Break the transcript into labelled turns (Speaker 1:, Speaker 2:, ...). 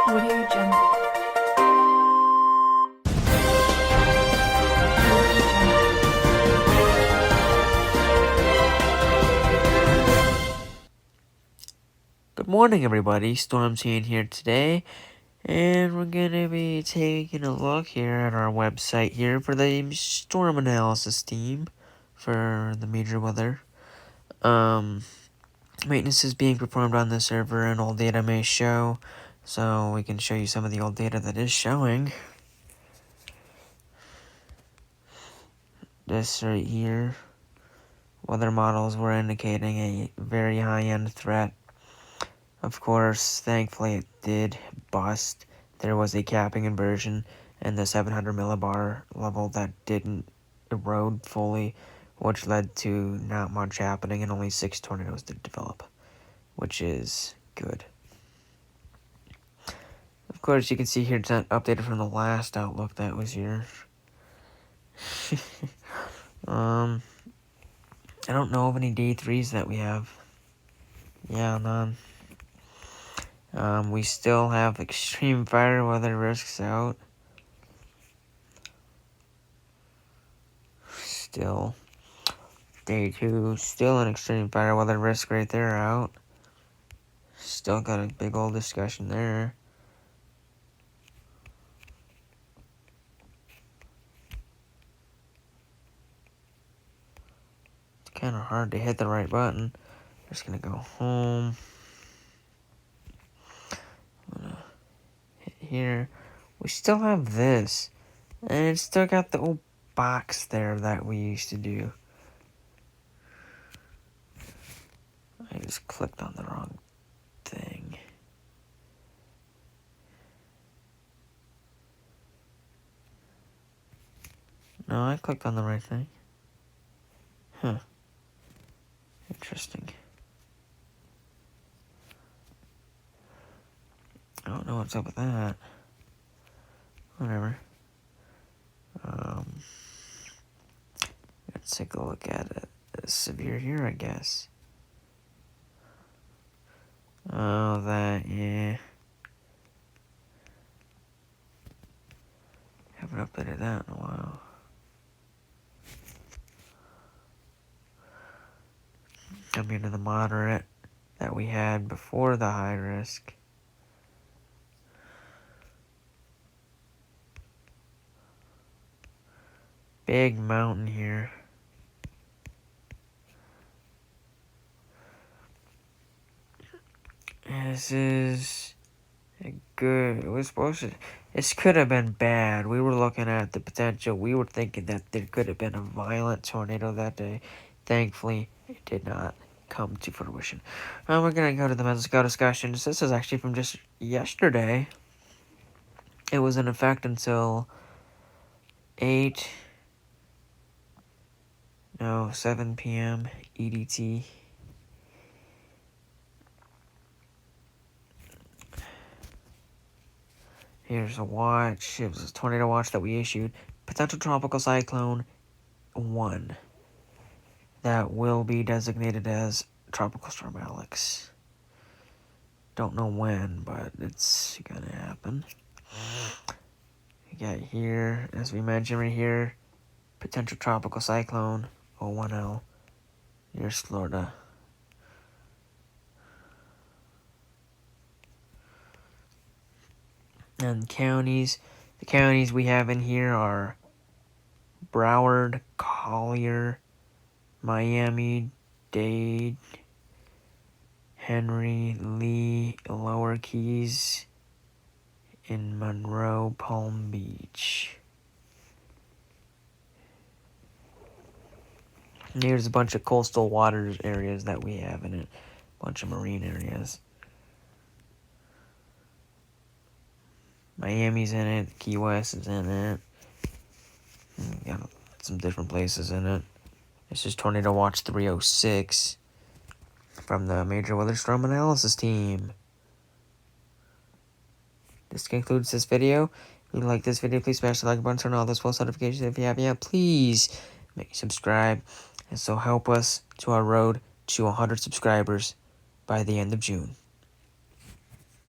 Speaker 1: Audio Jungle.
Speaker 2: Good morning, everybody. Stormzy here today, and we're gonna be taking a look here at our website here for the storm analysis team for the major weather. Maintenance is being performed on the server, and old data may show, so we can show you some of the old data that is showing. This right here, weather models were indicating a very high-end threat. Of course, thankfully it did bust. There was a capping inversion and the 700 millibar level that didn't erode fully, which led to not much happening and only 6 tornadoes did develop, which is good. Of course, you can see here it's not updated from the last outlook that was here. I don't know of any D3s that we have. Yeah, none. We still have extreme fire weather risks out. Still. Day 2, still an extreme fire weather risk right there out. Still got a big old discussion there. It's kind of hard to hit the right button. Just gonna go home. I'm gonna hit here. We still have this. And it's still got the old box there that we used to do. I just clicked on the wrong thing. No, I clicked on the right thing. Huh. Interesting. I don't know what's up with that. Whatever. Let's take a look at it. Severe here, I guess. Oh, that, yeah. Haven't updated that in a while. Coming to the moderate that we had before the high risk. Big mountain here. This is a good. It was supposed to. This could have been bad. We were looking at the potential. We were thinking that there could have been a violent tornado that day. Thankfully, it did not come to fruition. We're gonna go to the Mexico discussions. This is actually from just yesterday. It was in effect until 7 p.m. EDT. Here's a watch. It was a tornado watch that we issued. Potential tropical cyclone 1. That will be designated as Tropical Storm Alex. Don't know when, but it's gonna happen. We got here, as we mentioned right here, potential tropical cyclone 01L near Florida. And counties, the counties we have in here are Broward, Collier, Miami-Dade, Henry, Lee, Lower Keys, and Monroe, Palm Beach. And here's a bunch of coastal waters areas that we have in it. A bunch of marine areas. Miami's in it. Key West is in it. Got some different places in it. This is Tornado Watch 306 from the Major Weather Storm Analysis team. This concludes this video. If you like this video, please smash the like button, turn on all those post notifications. If you haven't yet, please subscribe. And so help us to our road to 100 subscribers by the end of June.